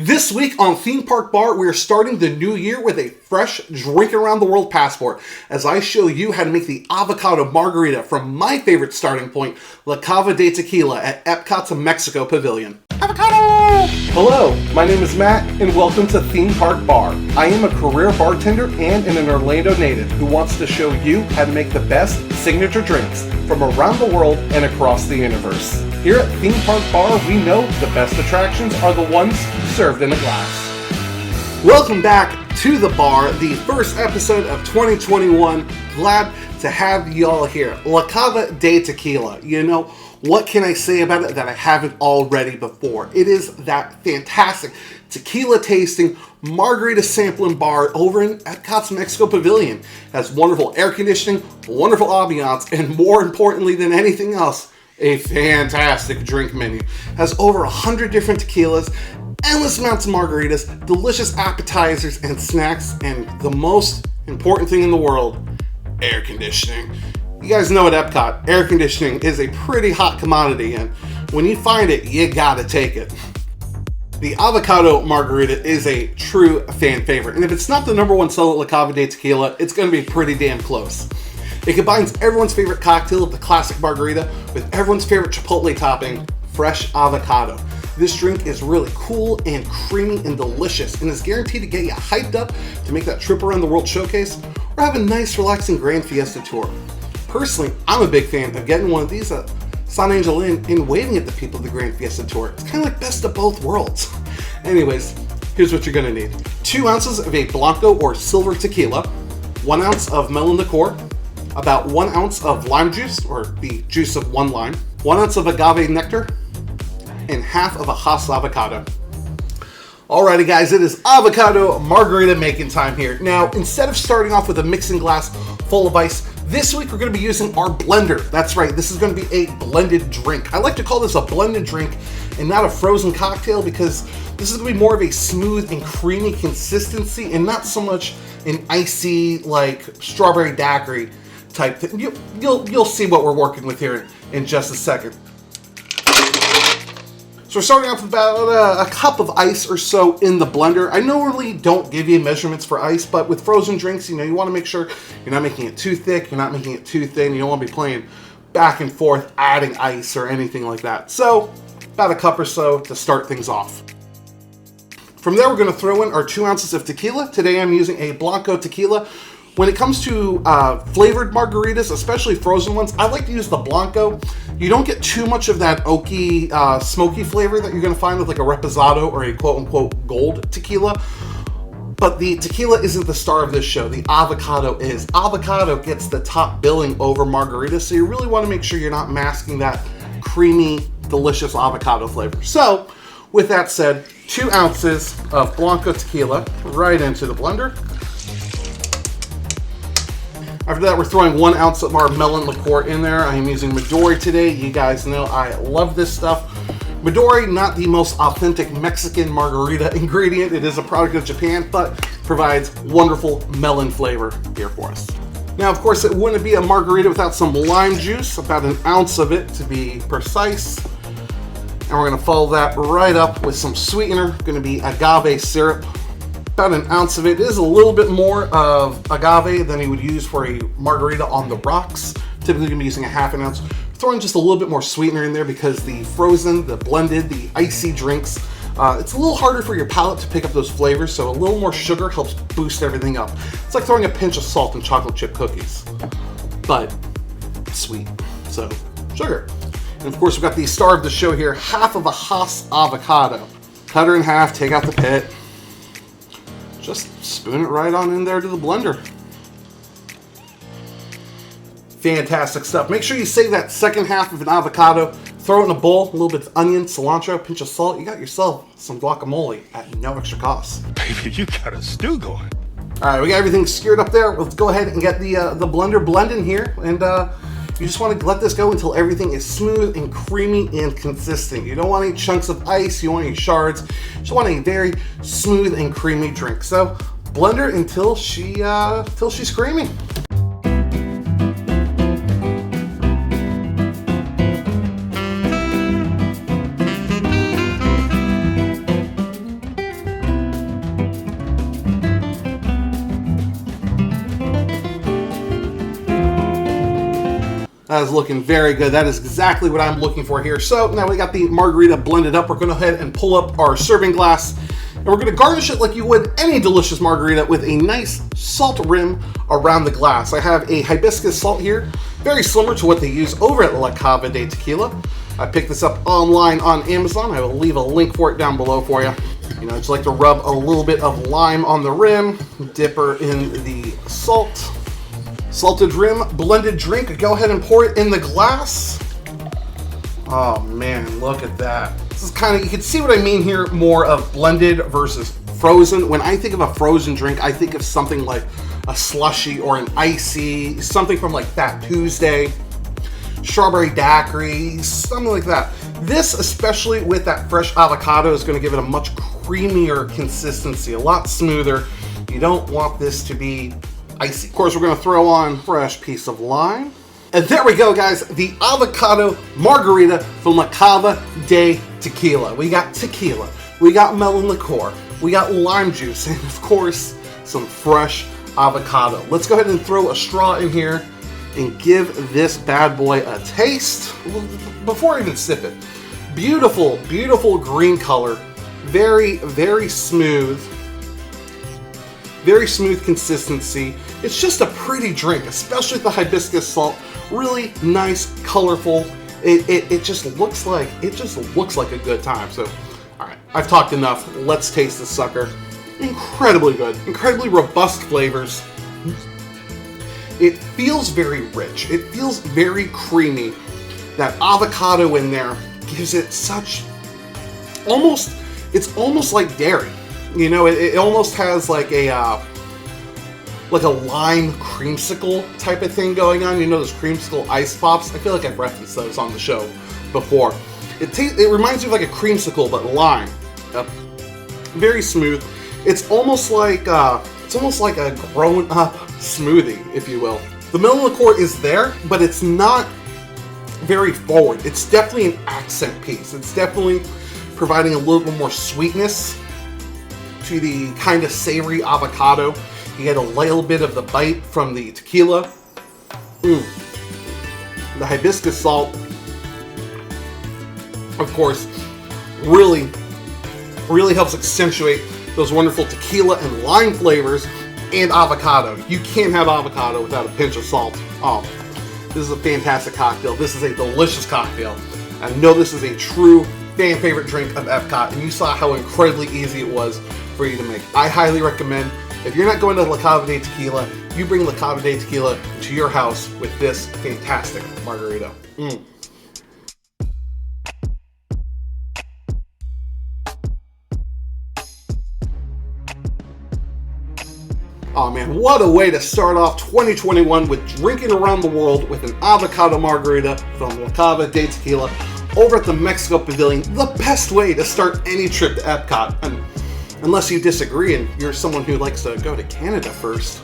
This week on Theme Park Bar, we are starting the new year with a fresh drink around the world passport as I show you how to make the Avocado Margarita from my favorite starting point, Cava de Tequila at Epcot's Mexico Pavilion. Avocado! Hello, my name is Matt and welcome to Theme Park Bar. I am a career bartender and an Orlando native who wants to show you how to make the best signature drinks from around the world and across the universe. Here at Theme Park Bar, we know the best attractions are the ones served in a glass. Welcome back to the bar, the first episode of 2021. Glad to have y'all here. Cava de Tequila. You know, what can I say about it that I haven't already before? It is that fantastic tequila tasting, margarita sampling bar over in Epcot's Mexico Pavilion. It has wonderful air conditioning, wonderful ambiance, and more importantly than anything else, a fantastic drink menu. Has over 100 different tequilas, endless amounts of margaritas, delicious appetizers and snacks, and the most important thing in the world, air conditioning. You guys know at Epcot, air conditioning is a pretty hot commodity, and when you find it, you gotta take it. The Avocado Margarita is a true fan favorite, and if it's not the number one seller at Cava de Tequila, it's gonna be pretty damn close. It combines everyone's favorite cocktail of the classic margarita with everyone's favorite chipotle topping, fresh avocado. This drink is really cool and creamy and delicious and is guaranteed to get you hyped up to make that trip around the World Showcase or have a nice relaxing Grand Fiesta tour. Personally, I'm a big fan of getting one of these at San Angel Inn and waving at the people of the Grand Fiesta tour. It's kind of like best of both worlds. Anyways, here's what you're gonna need. 2 ounces of a Blanco or silver tequila, 1 ounce of Melon Liqueur, about 1 ounce of lime juice, or the juice of 1 lime, 1 ounce of agave nectar, and half of a Hass avocado. Alrighty guys, it is avocado margarita making time here. Now, instead of starting off with a mixing glass full of ice, this week we're going to be using our blender. That's right, this is going to be a blended drink. I like to call this a blended drink and not a frozen cocktail because this is going to be more of a smooth and creamy consistency and not so much an icy, like strawberry daiquiri type thing. You'll see what we're working with here in just a second. So we're starting off with about a cup of ice or so in the blender. I normally don't give you measurements for ice, but with frozen drinks, you know, you want to make sure you're not making it too thick, you're not making it too thin. You don't want to be playing back and forth, adding ice or anything like that. So about a cup or so to start things off. From there, we're going to throw in our 2 ounces of tequila. Today I'm using a Blanco Tequila. When it comes to flavored margaritas, especially frozen ones, I like to use the Blanco. You don't get too much of that oaky, smoky flavor that you're going to find with like a reposado or a quote-unquote gold tequila. But the tequila isn't the star of this show. The avocado is. Avocado gets the top billing over margarita, so you really want to make sure you're not masking that creamy, delicious avocado flavor. So, with that said, 2 ounces of Blanco Tequila right into the blender. After that, we're throwing 1 ounce of our Melon Liqueur in there. I am using Midori today. You guys know I love this stuff. Midori, not the most authentic Mexican margarita ingredient. It is a product of Japan, but provides wonderful melon flavor here for us. Now, of course, it wouldn't be a margarita without some lime juice, about 1 ounce of it to be precise. And we're gonna follow that right up with some sweetener, gonna be agave syrup. About 1 ounce of it. Is a little bit more of agave than you would use for a margarita on the rocks. Typically gonna be using a 1/2 ounce. Throwing just a little bit more sweetener in there because the frozen, the blended, the icy drinks, it's a little harder for your palate to pick up those flavors, so a little more sugar helps boost everything up. It's like throwing a pinch of salt in chocolate chip cookies, but sweet, so sugar. And of course we've got the star of the show here, half of a Hass avocado. Cut her in half, take out the pit. Just spoon it right on in there to the blender. Fantastic stuff. Make sure you save that second half of an avocado. Throw it in a bowl, a little bit of onion, cilantro, a pinch of salt. You got yourself some guacamole at no extra cost. Baby, you got a stew going. All right, we got everything skewered up there. Let's go ahead and get the blender blending here. And you just want to let this go until everything is smooth and creamy and consistent. You don't want any chunks of ice, you don't want any shards. You just want a very smooth and creamy drink. So blender until she's creamy. That is looking very good. That is exactly what I'm looking for here. So now we got the margarita blended up. We're going to go ahead and pull up our serving glass. And we're going to garnish it like you would any delicious margarita with a nice salt rim around the glass. I have a hibiscus salt here, very similar to what they use over at Cava de Tequila. I picked this up online on Amazon. I will leave a link for it down below for you. You know, I just like to rub a little bit of lime on the rim, dip her in the salt. Salted rim, blended drink. Go ahead and pour it in the glass. Oh man, look at that. This is kind of, you can see what I mean here, more of blended versus frozen. When I think of a frozen drink, I think of something like a slushy or an icy, something from like Fat Tuesday, strawberry daiquiri, something like that. This, especially with that fresh avocado, is going to give it a much creamier consistency, a lot smoother. You don't want this to be icy. Of course, we're going to throw on a fresh piece of lime. And there we go, guys. The avocado margarita from Cava de Tequila. We got tequila, we got melon liqueur, we got lime juice, and of course, some fresh avocado. Let's go ahead and throw a straw in here and give this bad boy a taste before I even sip it. Beautiful, beautiful green color. Very, very smooth. Very smooth consistency. It's just a pretty drink, especially with the hibiscus salt. Really nice, colorful. It just looks like a good time. So, all right, I've talked enough. Let's taste this sucker. Incredibly good, incredibly robust flavors. It feels very rich. It feels very creamy. That avocado in there gives it such it's almost like dairy. You know, it almost has like a lime creamsicle type of thing going on. You know, those creamsicle ice pops. I feel like I've referenced those on the show before. It reminds me of like a creamsicle, but lime. Very smooth. It's almost like a grown-up smoothie, if you will. The melon liqueur is there, but it's not very forward. It's definitely an accent piece. It's definitely providing a little bit more sweetness to the kind of savory avocado. You get a little bit of the bite from the tequila. The hibiscus salt, of course, really helps accentuate those wonderful tequila and lime flavors and avocado. You can't have avocado without a pinch of salt. Oh, this is a fantastic cocktail. This is a delicious cocktail. I know this is a true fan favorite drink of Epcot, and you saw how incredibly easy it was for you to make. I highly recommend, if you're not going to Cava de Tequila, you bring Cava de Tequila to your house with this fantastic margarita. Oh man, what a way to start off 2021 with drinking around the world with an avocado margarita from Cava de Tequila over at the Mexico Pavilion. The best way to start any trip to Epcot, unless you disagree and you're someone who likes to go to Canada first.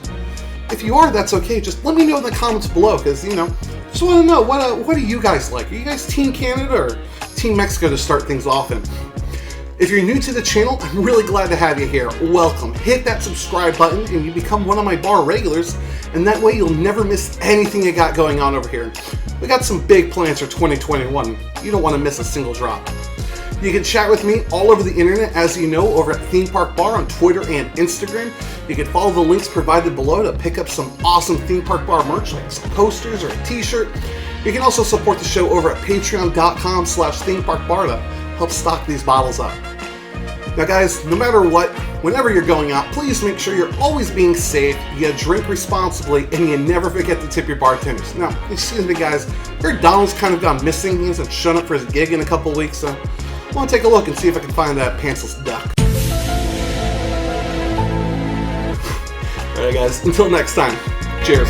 If you are, that's okay. Just let me know in the comments below, because, you know, just want to know, what do you guys like? Are you guys Team Canada or Team Mexico to start things off in? If you're new to the channel, I'm really glad to have you here. Welcome. Hit that subscribe button and you become one of my bar regulars, and that way you'll never miss anything I got going on over here. We got some big plans for 2021. You don't want to miss a single drop. You can chat with me all over the internet, as you know, over at Theme Park Bar on Twitter and Instagram. You can follow the links provided below to pick up some awesome Theme Park Bar merch, like some posters or a t-shirt. You can also support the show over at patreon.com/themeparkbar to help stock these bottles up. Now guys, no matter what, whenever you're going out, please make sure you're always being safe, you drink responsibly, and you never forget to tip your bartenders. Now, excuse me guys, I heard Donald's kind of gone missing. He hasn't shown up for his gig in a couple weeks, so I want to take a look and see if I can find that pantsless duck. Alright guys, until next time, cheers.